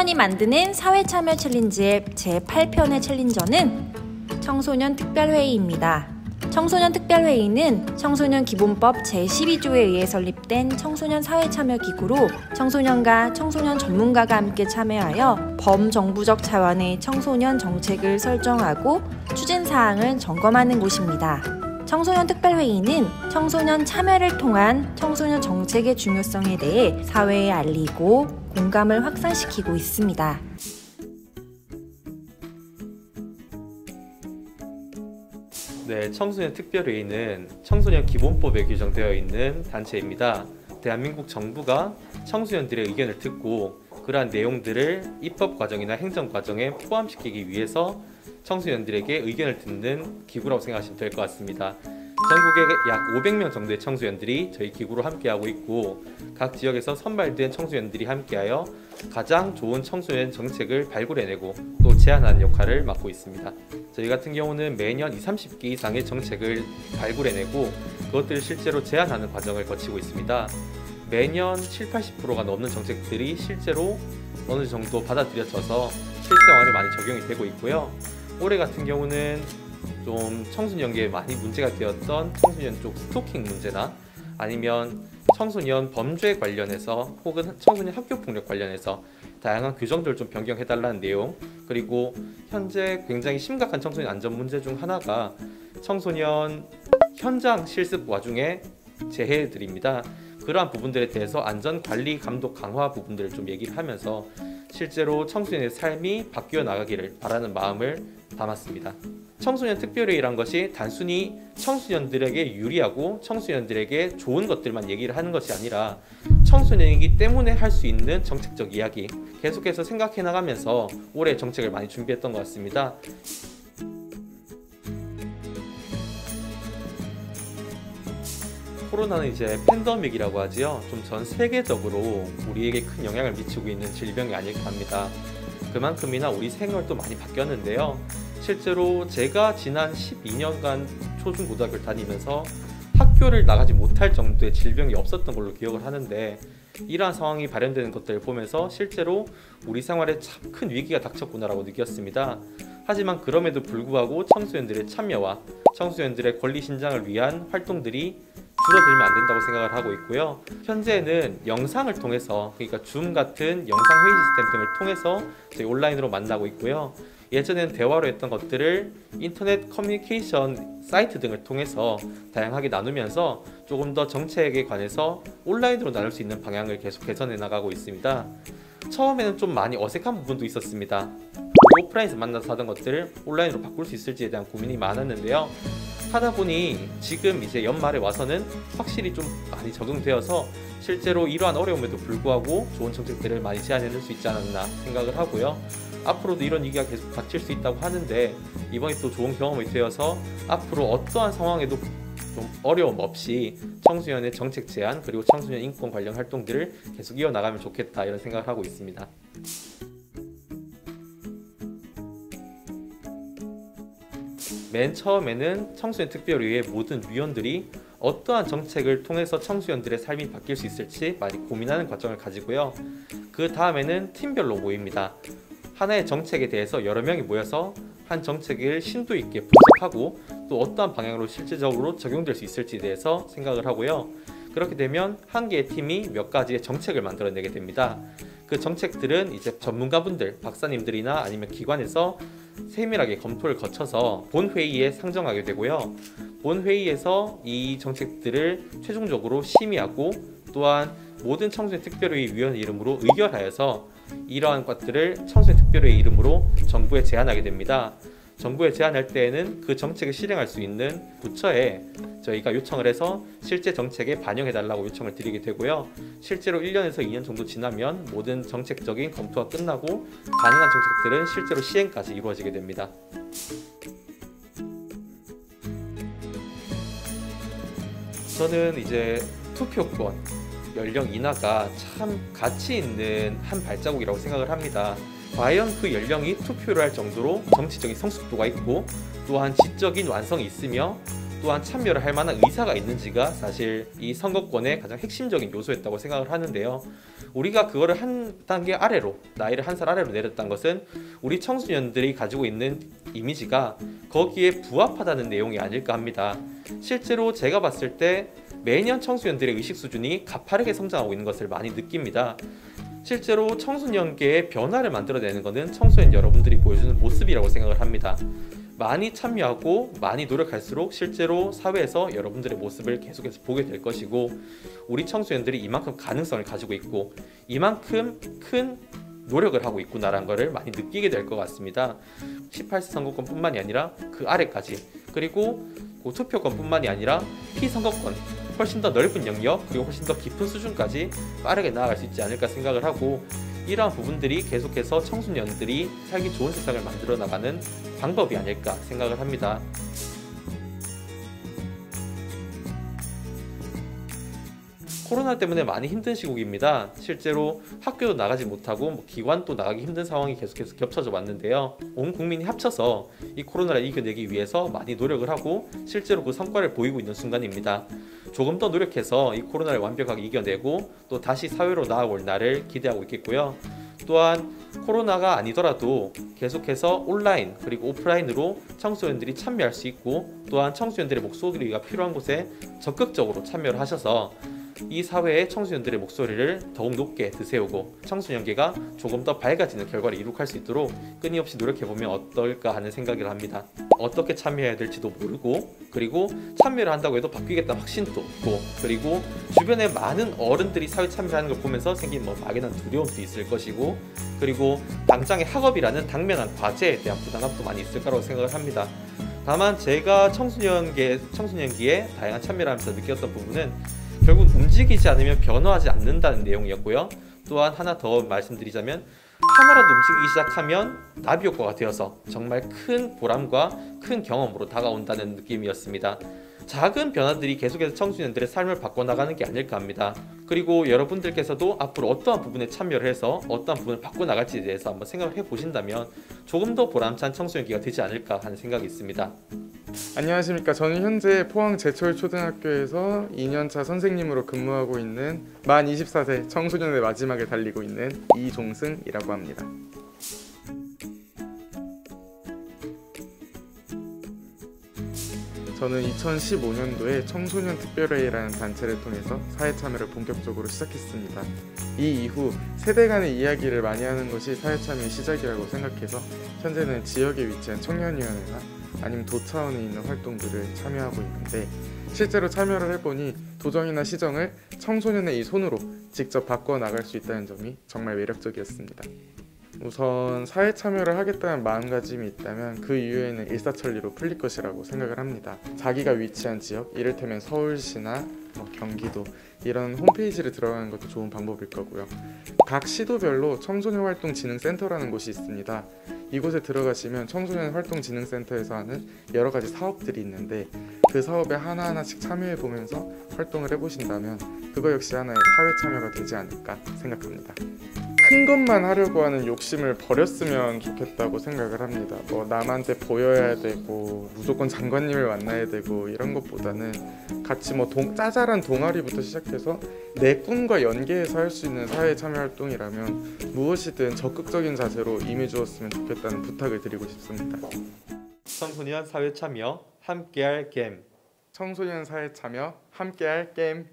청소년이 만드는 사회참여 챌린지의 제8편의 챌린저는 청소년 특별회의입니다. 청소년 특별회의는 청소년 기본법 제12조에 의해 설립된 청소년 사회참여기구로 청소년과 청소년 전문가가 함께 참여하여 범정부적 차원의 청소년 정책을 설정하고 추진사항을 점검하는 곳입니다. 청소년 특별회의는 청소년 참여를 통한 청소년 정책의 중요성에 대해 사회에 알리고 공감을 확산시키고 있습니다. 네, 청소년 특별회의는 청소년 기본법에 규정되어 있는 단체입니다. 대한민국 정부가 청소년들의 의견을 듣고 그러한 내용들을 입법 과정이나 행정 과정에 포함시키기 위해서 청소년들에게 의견을 듣는 기구라고 생각하시면 될 것 같습니다. 전국에 약 500명 정도의 청소년들이 저희 기구로 함께하고 있고 각 지역에서 선발된 청소년들이 함께하여 가장 좋은 청소년 정책을 발굴해내고 또 제안하는 역할을 맡고 있습니다. 저희 같은 경우는 매년 20-30개 이상의 정책을 발굴해내고 그것들을 실제로 제안하는 과정을 거치고 있습니다. 매년 70-80%가 넘는 정책들이 실제로 어느 정도 받아들여져서 실생활에 많이 적용이 되고 있고요. 올해 같은 경우는 좀 청소년계에 많이 문제가 되었던 청소년 쪽 스토킹 문제나 아니면 청소년 범죄 관련해서 혹은 청소년 학교폭력 관련해서 다양한 규정들을 좀 변경해달라는 내용, 그리고 현재 굉장히 심각한 청소년 안전 문제 중 하나가 청소년 현장 실습 와중에 재해들입니다. 그러한 부분들에 대해서 안전관리 감독 강화 부분들을 좀 얘기를 하면서 실제로 청소년의 삶이 바뀌어 나가기를 바라는 마음을 담았습니다. 청소년 특별회의란 것이 단순히 청소년들에게 유리하고 청소년들에게 좋은 것들만 얘기를 하는 것이 아니라 청소년이기 때문에 할 수 있는 정책적 이야기 계속해서 생각해 나가면서 올해 정책을 많이 준비했던 것 같습니다. 코로나는 이제 팬데믹이라고 하지요. 좀 전 세계적으로 우리에게 큰 영향을 미치고 있는 질병이 아닐까 합니다. 그만큼이나 우리 생활도 많이 바뀌었는데요. 실제로 제가 지난 12년간 초중고등학교를 다니면서 학교를 나가지 못할 정도의 질병이 없었던 걸로 기억을 하는데 이러한 상황이 발현되는 것들을 보면서 실제로 우리 생활에 참 큰 위기가 닥쳤구나라고 느꼈습니다. 하지만 그럼에도 불구하고 청소년들의 참여와 청소년들의 권리 신장을 위한 활동들이 줄어들면 안 된다고 생각을 하고 있고요. 현재는 영상을 통해서, 그러니까 줌 같은 영상 회의 시스템 등을 통해서 저희 온라인으로 만나고 있고요. 예전에는 대화로 했던 것들을 인터넷 커뮤니케이션 사이트 등을 통해서 다양하게 나누면서 조금 더 정책에 관해서 온라인으로 나눌 수 있는 방향을 계속 개선해 나가고 있습니다. 처음에는 좀 많이 어색한 부분도 있었습니다. 오프라인에서 만나서 하던 것들을 온라인으로 바꿀 수 있을지에 대한 고민이 많았는데요. 하다 보니 지금 이제 연말에 와서는 확실히 좀 많이 적응되어서 실제로 이러한 어려움에도 불구하고 좋은 정책들을 많이 제안해낼 수 있지 않았나 생각을 하고요. 앞으로도 이런 위기가 계속 닥칠 수 있다고 하는데 이번이 또 좋은 경험이 되어서 앞으로 어떠한 상황에도 좀 어려움 없이 청소년의 정책 제안 그리고 청소년 인권 관련 활동들을 계속 이어나가면 좋겠다 이런 생각을 하고 있습니다. 맨 처음에는 청소년 특별회의의 모든 위원들이 어떠한 정책을 통해서 청소년들의 삶이 바뀔 수 있을지 많이 고민하는 과정을 가지고요. 그 다음에는 팀별로 모입니다. 하나의 정책에 대해서 여러 명이 모여서 한 정책을 심도 있게 분석하고 또 어떠한 방향으로 실질적으로 적용될 수 있을지에 대해서 생각을 하고요. 그렇게 되면 한 개의 팀이 몇 가지의 정책을 만들어내게 됩니다. 그 정책들은 이제 전문가분들, 박사님들이나 아니면 기관에서 세밀하게 검토를 거쳐서 본회의에 상정하게 되고요. 본회의에서 이 정책들을 최종적으로 심의하고 또한 모든 청소년 특별회의 위원 이름으로 의결하여서 이러한 것들을 청소년 특별회의 이름으로 정부에 제안하게 됩니다. 정부에 제안할 때에는 그 정책을 실행할 수 있는 부처에 저희가 요청을 해서 실제 정책에 반영해달라고 요청을 드리게 되고요. 실제로 1년에서 2년 정도 지나면 모든 정책적인 검토가 끝나고 가능한 정책들은 실제로 시행까지 이루어지게 됩니다. 저는 이제 투표권, 연령 인하가 참 가치 있는 한 발자국이라고 생각을 합니다. 과연 그 연령이 투표를 할 정도로 정치적인 성숙도가 있고 또한 지적인 완성이 있으며 또한 참여를 할 만한 의사가 있는지가 사실 이 선거권의 가장 핵심적인 요소였다고 생각을 하는데요. 우리가 그거를 한 단계 아래로, 나이를 한 살 아래로 내렸다는 것은 우리 청소년들이 가지고 있는 이미지가 거기에 부합하다는 내용이 아닐까 합니다. 실제로 제가 봤을 때 매년 청소년들의 의식 수준이 가파르게 성장하고 있는 것을 많이 느낍니다. 실제로 청소년계의 변화를 만들어내는 것은 청소년 여러분들이 보여주는 모습이라고 생각을 합니다. 많이 참여하고 많이 노력할수록 실제로 사회에서 여러분들의 모습을 계속해서 보게 될 것이고, 우리 청소년들이 이만큼 가능성을 가지고 있고 이만큼 큰 노력을 하고 있구나라는 것을 많이 느끼게 될 것 같습니다. 18세 선거권뿐만이 아니라 그 아래까지, 그리고 투표권뿐만이 아니라 피선거권, 훨씬 더 넓은 영역, 그리고 훨씬 더 깊은 수준까지 빠르게 나아갈 수 있지 않을까 생각을 하고, 이러한 부분들이 계속해서 청소년들이 살기 좋은 세상을 만들어 나가는 방법이 아닐까 생각을 합니다. 코로나 때문에 많이 힘든 시국입니다. 실제로 학교도 나가지 못하고 기관도 나가기 힘든 상황이 계속해서 겹쳐져 왔는데요. 온 국민이 합쳐서 이 코로나를 이겨내기 위해서 많이 노력을 하고 실제로 그 성과를 보이고 있는 순간입니다. 조금 더 노력해서 이 코로나를 완벽하게 이겨내고 또 다시 사회로 나아올 날을 기대하고 있겠고요. 또한 코로나가 아니더라도 계속해서 온라인 그리고 오프라인으로 청소년들이 참여할 수 있고, 또한 청소년들의 목소리가 필요한 곳에 적극적으로 참여를 하셔서 이 사회의 청소년들의 목소리를 더욱 높게 드세우고 청소년계가 조금 더 밝아지는 결과를 이룩할 수 있도록 끊임없이 노력해보면 어떨까 하는 생각을 합니다. 어떻게 참여해야 될지도 모르고, 그리고 참여를 한다고 해도 바뀌겠다는 확신도 없고, 그리고 주변에 많은 어른들이 사회 참여하는 걸 보면서 생긴 막연한 두려움도 있을 것이고, 그리고 당장의 학업이라는 당면한 과제에 대한 부담감도 많이 있을 거라고 생각을 합니다. 다만 제가 청소년기에 다양한 참여를 하면서 느꼈던 부분은 결국 움직이지 않으면 변화하지 않는다는 내용이었고요. 또한 하나 더 말씀드리자면, 하나라도 움직이기 시작하면 나비 효과가 되어서 정말 큰 보람과 큰 경험으로 다가온다는 느낌이었습니다. 작은 변화들이 계속해서 청소년들의 삶을 바꿔나가는 게 아닐까 합니다. 그리고 여러분들께서도 앞으로 어떠한 부분에 참여를 해서 어떠한 부분을 바꿔나갈지에 대해서 한번 생각을 해보신다면 조금 더 보람찬 청소년기가 되지 않을까 하는 생각이 있습니다. 안녕하십니까. 저는 현재 포항 제철초등학교에서 2년차 선생님으로 근무하고 있는 만 24세 청소년의 마지막을 달리고 있는 이종승이라고 합니다. 저는 2015년도에 청소년 특별회의라는 단체를 통해서 사회 참여를 본격적으로 시작했습니다. 이 이후 세대 간의 이야기를 많이 하는 것이 사회 참여의 시작이라고 생각해서 현재는 지역에 위치한 청년위원회나 아니면 도 차원에 있는 활동들을 참여하고 있는데, 실제로 참여를 해보니 도정이나 시정을 청소년의 이 손으로 직접 바꿔 나갈 수 있다는 점이 정말 매력적이었습니다. 우선 사회 참여를 하겠다는 마음가짐이 있다면 그 이후에는 일사천리로 풀릴 것이라고 생각을 합니다. 자기가 위치한 지역, 이를테면 서울시나 경기도, 이런 홈페이지를 들어가는 것도 좋은 방법일 거고요. 각 시도별로 청소년활동진흥센터라는 곳이 있습니다. 이곳에 들어가시면 청소년활동진흥센터에서 하는 여러 가지 사업들이 있는데, 그 사업에 하나하나씩 참여해 보면서 활동을 해보신다면 그거 역시 하나의 사회 참여가 되지 않을까 생각합니다. 큰 것만 하려고 하는 욕심을 버렸으면 좋겠다고 생각을 합니다. 남한테 보여야 되고 무조건 장관님을 만나야 되고 이런 것보다는 같이 짜잘한 동아리부터 시작해서 내 꿈과 연계해서 할 수 있는 사회 참여 활동이라면 무엇이든 적극적인 자세로 임해주었으면 좋겠다는 부탁을 드리고 싶습니다. 청소년 사회 참여 함께할 게임. 청소년 사회 참여 함께할 게임.